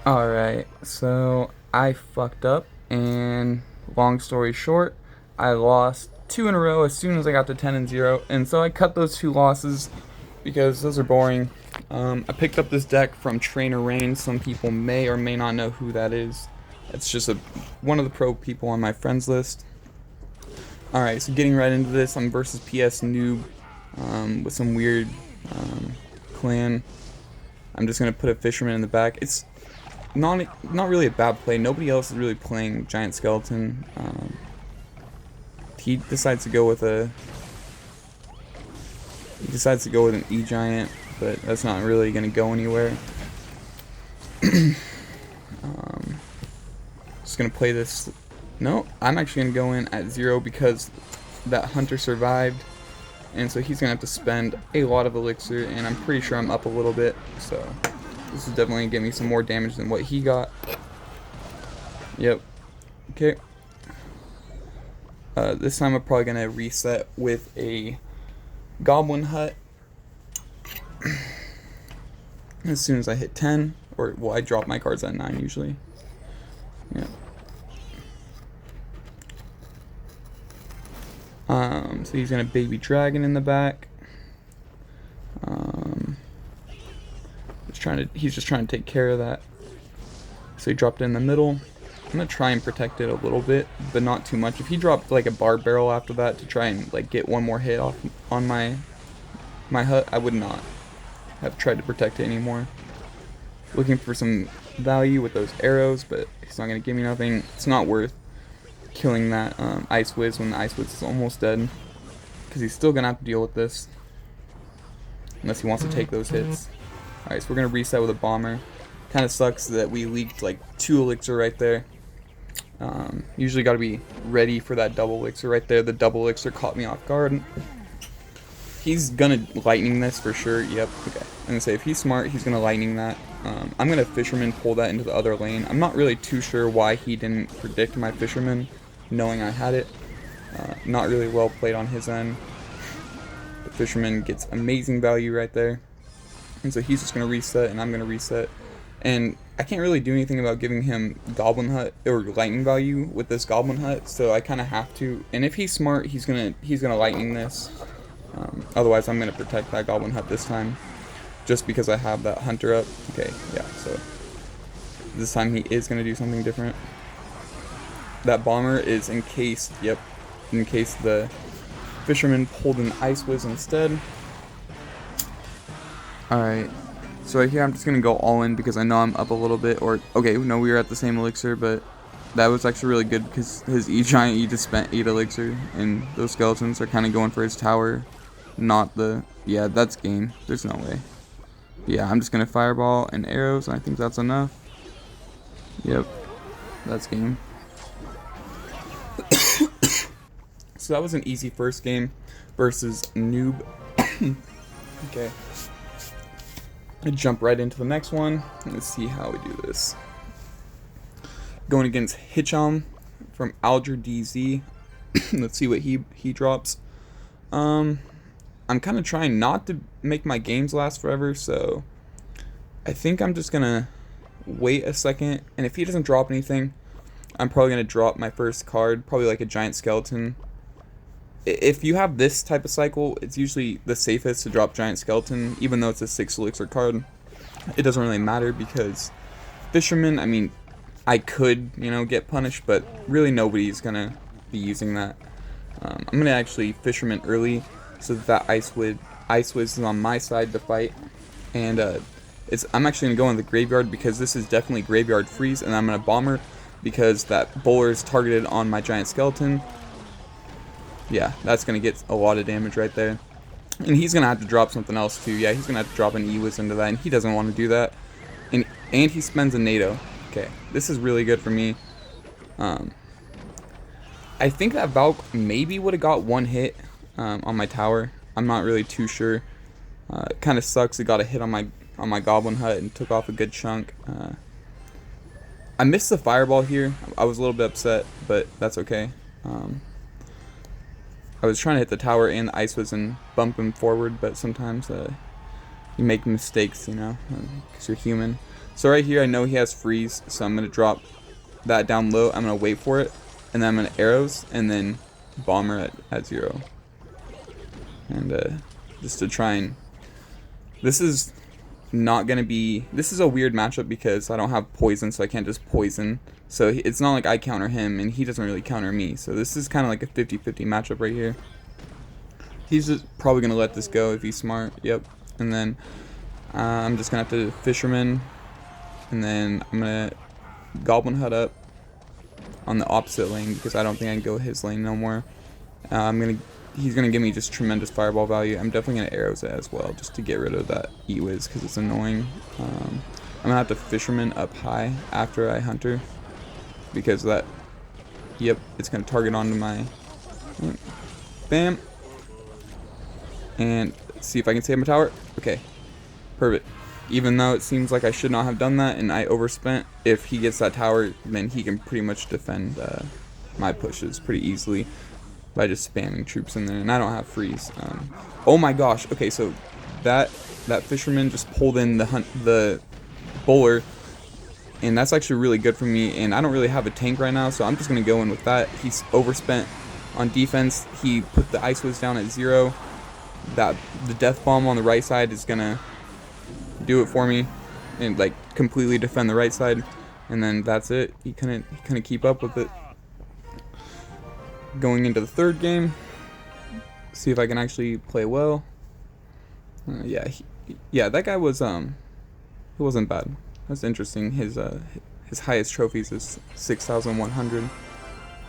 Alright, so I fucked up, and long story short, I lost two in a row as soon as I got to 10 and 0, and so I cut those two losses because those are boring. I picked up this deck from Trainer Rain. Some people may or may not know who that is. It's just one of the pro people on my friends list. Alright, so getting right into this, I'm versus PS Noob with some weird clan. I'm just going to put a Fisherman in the back. It's not really a bad play. Nobody else is really playing Giant Skeleton. He decides to go with an E-Giant, but that's not really going to go anywhere. Just going to play this. No, I'm actually going to go in at 0 because that Hunter survived, and so he's going to have to spend a lot of elixir, and I'm pretty sure I'm up a little bit, so this is definitely going to give me some more damage than what he got. Yep. Okay. This time I'm probably going to reset with a Goblin Hut as soon as I hit 10, or, well, I drop my cards at 9 usually. Yep. So he's gonna Baby Dragon in the back. He's just trying to take care of that. So he dropped it in the middle. I'm gonna try and protect it a little bit, but not too much. If he dropped like a Barb Barrel after that to try and like get one more hit off on my hut, I would not have tried to protect it anymore. Looking for some value with those arrows, but he's not gonna give me nothing. It's not worth killing that Ice Wiz when the Ice Wiz is almost dead, because he's still gonna have to deal with this unless he wants to take those hits. Alright, so we're gonna reset with a Bomber. Kind of sucks that we leaked like 2 elixir right there. Usually got to be ready for that double elixir right there. The double elixir caught me off guard. He's gonna lightning this for sure. Yep. Okay. I'm gonna say if he's smart, he's gonna lightning that. I'm gonna Fisherman pull that into the other lane. I'm not really too sure why he didn't predict my Fisherman, knowing I had it. Not really well played on his end. The Fisherman gets amazing value right there, and so he's just gonna reset, and I'm gonna reset. And I can't really do anything about giving him Goblin Hut or lightning value with this Goblin Hut, so I kind of have to. And if he's smart, he's gonna lightning this. Otherwise, I'm gonna protect that Goblin Hut this time, just because I have that Hunter up. Okay, yeah. So this time he is gonna do something different. That Bomber is in case. Yep, in case the Fisherman pulled an Ice Wiz instead. All right. So right here, I'm just going to go all in because I know I'm up a little bit. Or, okay, no, we were at the same elixir, but that was actually really good because his E-Giant, he just spent 8 elixir, and those skeletons are kind of going for his tower, not the... Yeah, that's game. There's no way. Yeah, I'm just going to Fireball and arrows, and I think that's enough. Yep, that's game. So that was an easy first game versus Noob. Okay. Jump right into the next one. Let's see how we do this. Going against Hitcham from Alger DZ. Let's see what he drops. I'm kind of trying not to make my games last forever, so I think I'm just gonna wait a second, and if he doesn't drop anything, I'm probably gonna drop my first card, probably like a Giant Skeleton. If you have this type of cycle, it's usually the safest to drop Giant Skeleton, even though it's a 6 elixir card. It doesn't really matter because Fisherman, I mean, I could, get punished, but really nobody's gonna be using that. I'm gonna actually Fisherman early so that Ice Wiz is on my side to fight, and I'm actually gonna go in the graveyard because this is definitely graveyard freeze, and I'm gonna Bomber because that bowler is targeted on my Giant Skeleton. Yeah, that's going to get a lot of damage right there. And he's going to have to drop something else too. Yeah, he's going to have to drop an E-Wiz into that, and he doesn't want to do that. And he spends a NATO. Okay, this is really good for me. I think that Valk maybe would have got one hit on my tower. I'm not really too sure. It kind of sucks. It got a hit on my Goblin Hut and took off a good chunk. I missed the Fireball here. I was a little bit upset, but that's okay. I was trying to hit the tower and the Ice Wiz and bump him forward, but sometimes you make mistakes, because you're human. So right here, I know he has freeze, so I'm going to drop that down low. I'm going to wait for it, and then I'm going to arrows, and then bomber at 0. And just to try and... This is not going to be... This is a weird matchup because I don't have poison, so I can't just poison. So it's not like I counter him, and he doesn't really counter me. So this is kind of like a 50-50 matchup right here. He's just probably going to let this go if he's smart. Yep. And then I'm just going to have to Fisherman. And then I'm going to Goblin Hut up on the opposite lane because I don't think I can go his lane no more. He's going to give me just tremendous fireball value. I'm definitely going to arrows it as well just to get rid of that E-Wiz because it's annoying. I'm going to have to Fisherman up high after I Hunter because that, yep, it's going to target onto my, bam. And see if I can save my tower. Okay, perfect. Even though it seems like I should not have done that and I overspent, if he gets that tower, then he can pretty much defend my pushes pretty easily by just spamming troops in there. And I don't have freeze. Oh my gosh. Okay, so that Fisherman just pulled in the bowler, and that's actually really good for me. And I don't really have a tank right now, so I'm just gonna go in with that. He's overspent on defense. He put the Ice Wiz down at 0. The Death Bomb on the right side is gonna do it for me and like completely defend the right side, and then that's it. He couldn't keep up with it. Going into the third game, see if I can actually play well. Yeah, that guy was he wasn't bad. That's interesting. His highest trophies is 6,100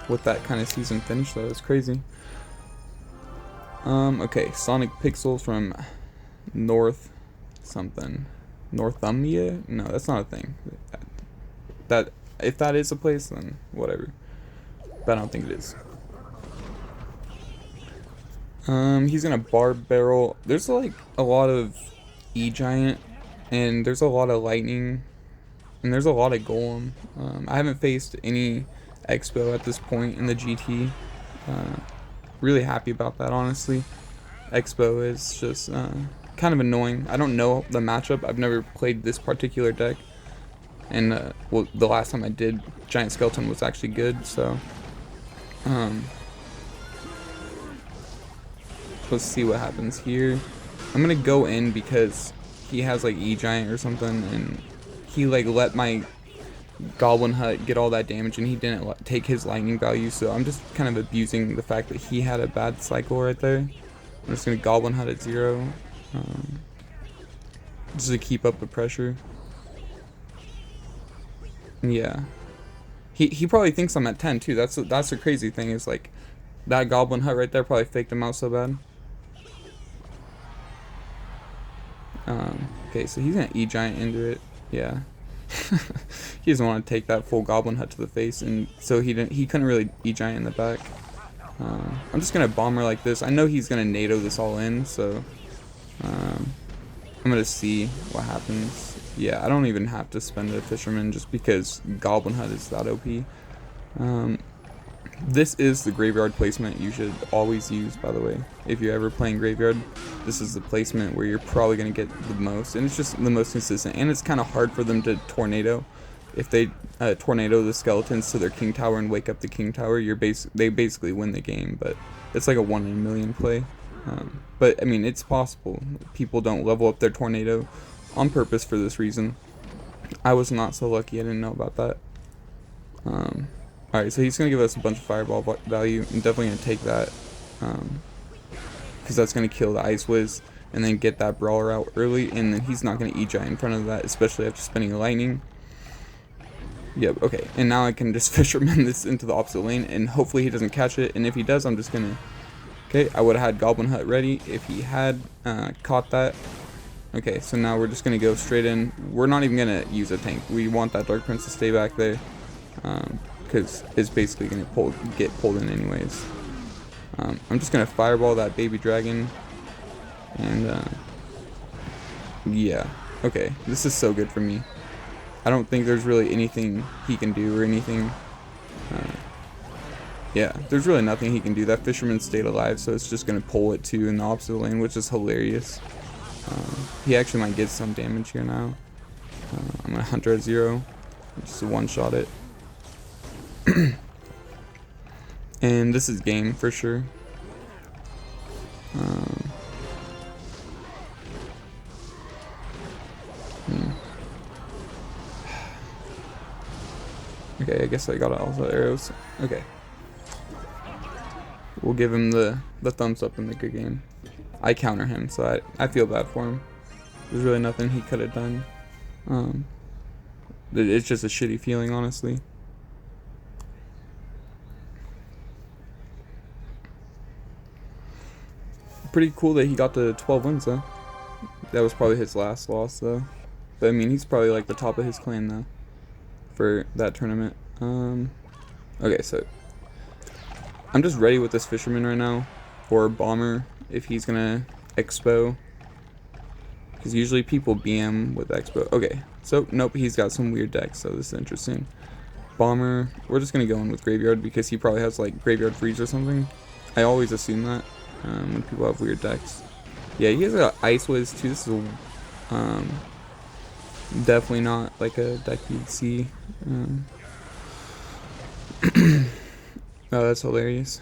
with that kind of season finish. That was crazy. Okay, Sonic Pixels from North something. Northumbria? No, that's not a thing. That if that is a place, then whatever. But I don't think it is. He's gonna Barb Barrel. There's like a lot of E-Giant, and there's a lot of Lightning, and there's a lot of Golem. I haven't faced any Expo at this point in the GT. Really happy about that, honestly. Expo is just kind of annoying. I don't know the matchup. I've never played this particular deck, and well, the last time I did, Giant Skeleton was actually good. So let's see what happens here. I'm gonna go in because he has like E-Giant or something, and he like let my Goblin Hut get all that damage, and he didn't take his lightning value. So I'm just kind of abusing the fact that he had a bad cycle right there. I'm just gonna Goblin Hut at 0. Just to keep up the pressure. Yeah, he probably thinks I'm at 10 too. That's the crazy thing, is like that Goblin Hut right there probably faked him out so bad. Okay, so he's gonna E-Giant into it. Yeah. He doesn't want to take that full Goblin Hut to the face, and so he couldn't really E-Giant in the back. I'm just gonna bomber like this. I know he's gonna NATO this all in, so I'm gonna see what happens. Yeah, I don't even have to spend a Fisherman just because Goblin Hut is that OP. This is the graveyard placement you should always use, by the way. If you're ever playing graveyard, this is the placement where you're probably going to get the most, and it's just the most consistent, and it's kind of hard for them to tornado. If they tornado the skeletons to their king tower and wake up the king tower, they basically win the game, but it's like a 1 in a million play. But I mean, it's possible. People don't level up their tornado on purpose for this reason. I was not so lucky. I didn't know about that. Alright, so he's going to give us a bunch of fireball value. I'm definitely going to take that, because that's going to kill the Ice Wiz and then get that Brawler out early, and then he's not going to E-Giant in front of that, especially after spending a Lightning. Yep, okay, and now I can just Fisherman this into the opposite lane, and hopefully he doesn't catch it, and if he does, I'm just going to... Okay, I would have had Goblin Hut ready if he had caught that. Okay, so now we're just going to go straight in. We're not even going to use a tank. We want that Dark Prince to stay back there, because it's basically going to get pulled in anyways. I'm just going to Fireball that Baby Dragon, and yeah, okay, this is so good for me. I don't think there's really anything he can do or anything. Yeah, there's really nothing he can do. That Fisherman stayed alive, so it's just going to pull it too in the opposite lane, which is hilarious. He actually might get some damage here now. I'm gonna Hunter at 0. Just one-shot it. And this is game for sure. Okay, I guess I got all the arrows. Okay. We'll give him the thumbs up in the good game. I counter him, so I feel bad for him. There's really nothing he could have done. It's just a shitty feeling, honestly. Pretty cool that he got to 12 wins, though. That was probably his last loss, though. But, I mean, he's probably, like, the top of his clan, though, for that tournament. Okay, so I'm just ready with this Fisherman right now, or Bomber, if he's gonna Expo. Because usually people BM with Expo. Okay, so, nope, he's got some weird decks, so this is interesting. Bomber, we're just gonna go in with Graveyard, because he probably has, like, Graveyard Freeze or something. I always assume that. When people have weird decks. Yeah, he has an Ice Wiz too. This is definitely not like a deck you'd see. Oh, that's hilarious.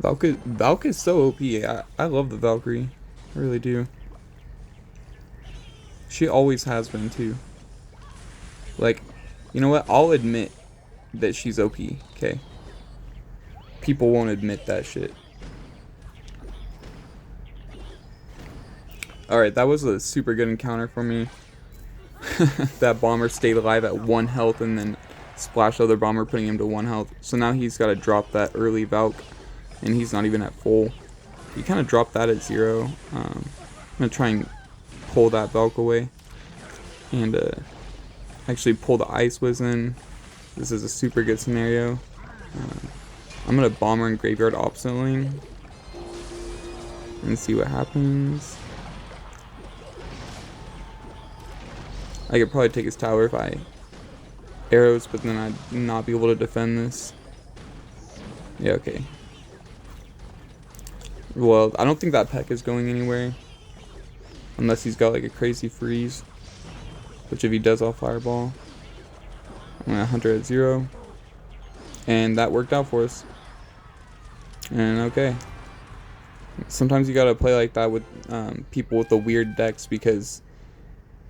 Valk is so OP. I love the Valkyrie. I really do. She always has been too. Like, you know what? I'll admit that she's OP, okay? People won't admit that shit. Alright, that was a super good encounter for me. That Bomber stayed alive at 1 health and then splashed the other Bomber, putting him to 1 health. So now he's got to drop that early Valk, and he's not even at full. He kind of dropped that at 0. I'm going to try and pull that Valk away. And actually pull the Ice Wiz in. This is a super good scenario. I'm gonna Bomber and Graveyard opposite lane and see what happens. I could probably take his tower if I arrows, but then I'd not be able to defend this. Yeah, okay. Well, I don't think that Peck is going anywhere unless he's got like a crazy freeze, which if he does, I'll Fireball. I'm gonna Hunter at 0, and that worked out for us. And okay, sometimes you gotta play like that with people with the weird decks, because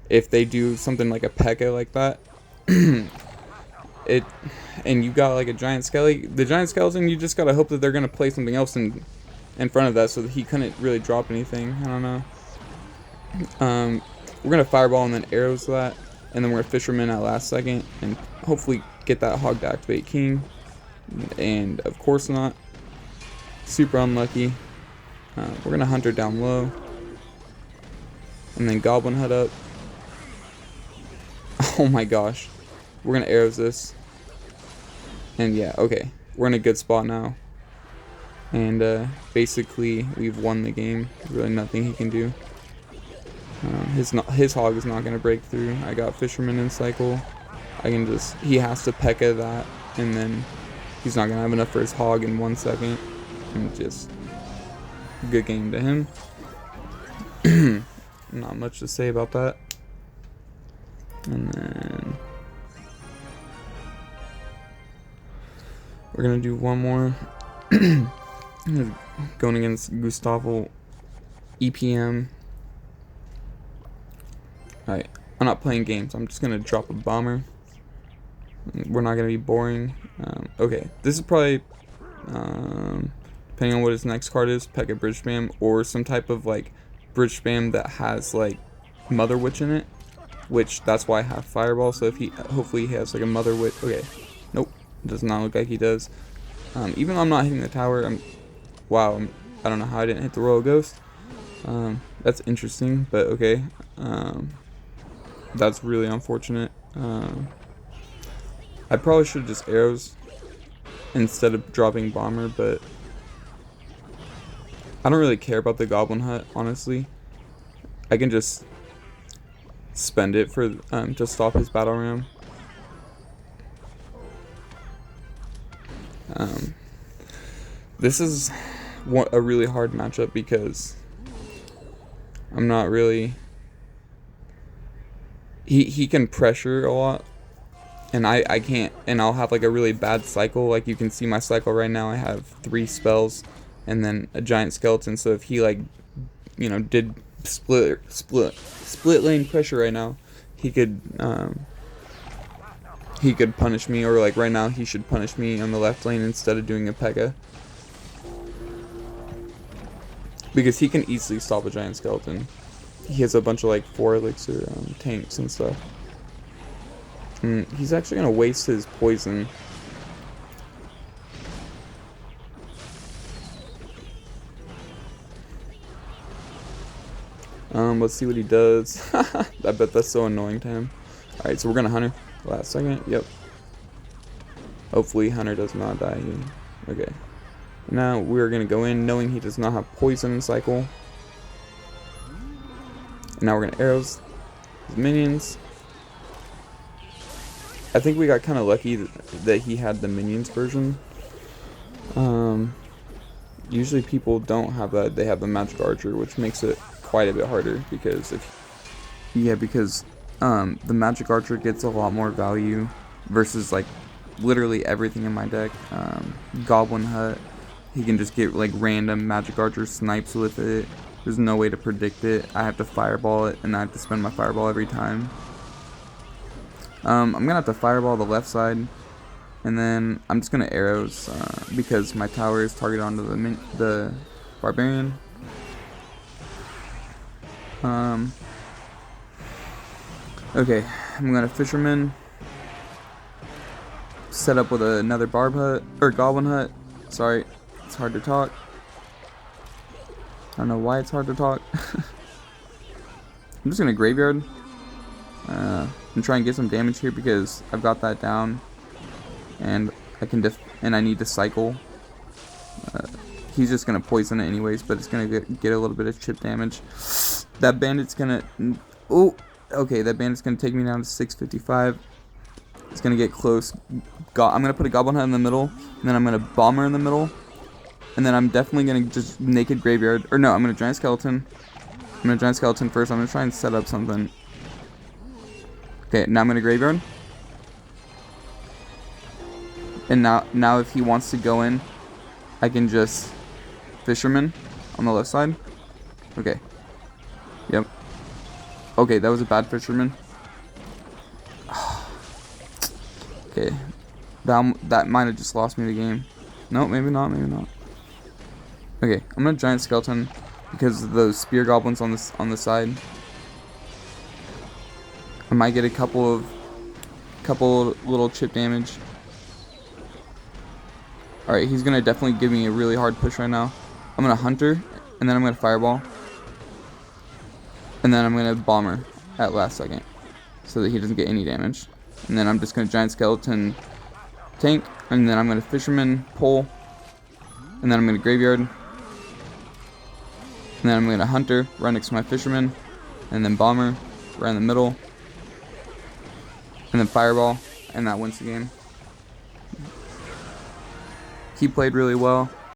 if they do something like a P.E.K.K.A like that, and you got like a giant skelly, the giant skeleton, you just gotta hope that they're gonna play something else in front of that, so that he couldn't really drop anything. I don't know. We're gonna Fireball and then arrows that, and then we're gonna Fisherman at last second, and hopefully get that Hog to activate King. And of course not. Super unlucky. We're gonna Hunter down low, and then Goblin Head up. Oh my gosh, we're gonna arrows this, and yeah, okay, we're in a good spot now, and basically we've won the game. There's really nothing he can do. His Hog is not gonna break through. I got Fisherman in cycle. He has to P.E.K.K.A that, and then he's not gonna have enough for his Hog in 1 second. And just good game to him. Not much to say about that. And then we're gonna do one more. Going against Gustavo EPM. Alright, I'm not playing games. I'm just gonna drop a Bomber. We're not gonna be boring. Okay, this is probably depending on what his next card is, P.E.K.K.A Bridge Spam, or some type of like Bridge Spam that has like Mother Witch in it, which that's why I have Fireball. So if hopefully he has like a Mother Witch. Okay, nope, does not look like he does. Even though I'm not hitting the tower, I don't know how I didn't hit the Royal Ghost. That's interesting, but okay. That's really unfortunate. I probably should have just arrows instead of dropping Bomber, but I don't really care about the Goblin Hut, honestly. I can just spend it for to stop his Battle Ram. This is a really hard matchup because I'm not really he can pressure a lot, and I can't, and I'll have like a really bad cycle. Like you can see my cycle right now, I have 3 spells and then a giant skeleton. So if he like, you know, did split lane pressure right now, he could punish me, or like right now he should punish me on the left lane instead of doing a Pekka, because he can easily stop a giant skeleton. He has a bunch of like 4 elixir tanks and stuff. And he's actually gonna waste his poison. Let's see what he does. I bet that's so annoying to him. Alright, so we're gonna Hunter. Last second, yep. Hopefully Hunter does not die here. Okay. Now we're gonna go in knowing he does not have poison cycle. And now we're gonna arrows his minions. I think we got kind of lucky that he had the minions version. Usually people don't have that. They have the magic archer, which makes it quite a bit harder, because the magic archer gets a lot more value versus like literally everything in my deck. Goblin Hut, he can just get like random magic archer snipes with it. There's no way to predict it. I have to fireball it, and I have to spend my fireball every time. I'm gonna have to fireball the left side, and then I'm just gonna arrows because my tower is targeted onto the barbarian. Okay, I'm gonna fisherman, set up with another barb hut, or goblin hut. Sorry, it's hard to talk. I don't know why it's hard to talk. I'm just gonna graveyard and try and get some damage here, because I've got that down, and I can and I need to cycle. He's just gonna poison it anyways, but it's gonna get a little bit of chip damage. That bandit's gonna, oh, okay, that bandit's gonna take me down to 655. It's gonna get close. I'm gonna put a goblin hut in the middle, and then I'm gonna bomber in the middle, and then I'm definitely gonna just naked graveyard, or no, I'm gonna giant skeleton. I'm gonna giant skeleton first. I'm gonna try and set up something. Okay, now I'm gonna graveyard. And now if he wants to go in, I can just fisherman on the left side. Okay. Yep. Okay, that was a bad fisherman. Okay. That might have just lost me the game. No, maybe not, maybe not. Okay, I'm gonna giant skeleton because of those spear goblins on the side. I might get a couple little chip damage. Alright, he's gonna definitely give me a really hard push right now. I'm gonna hunter, and then I'm gonna fireball. And then I'm gonna bomber at last second, so that he doesn't get any damage. And then I'm just gonna giant skeleton tank, and then I'm gonna fisherman pull, and then I'm gonna graveyard. And then I'm gonna hunter right next to my fisherman, and then bomber right in the middle, and then fireball, and that wins the game. He played really well.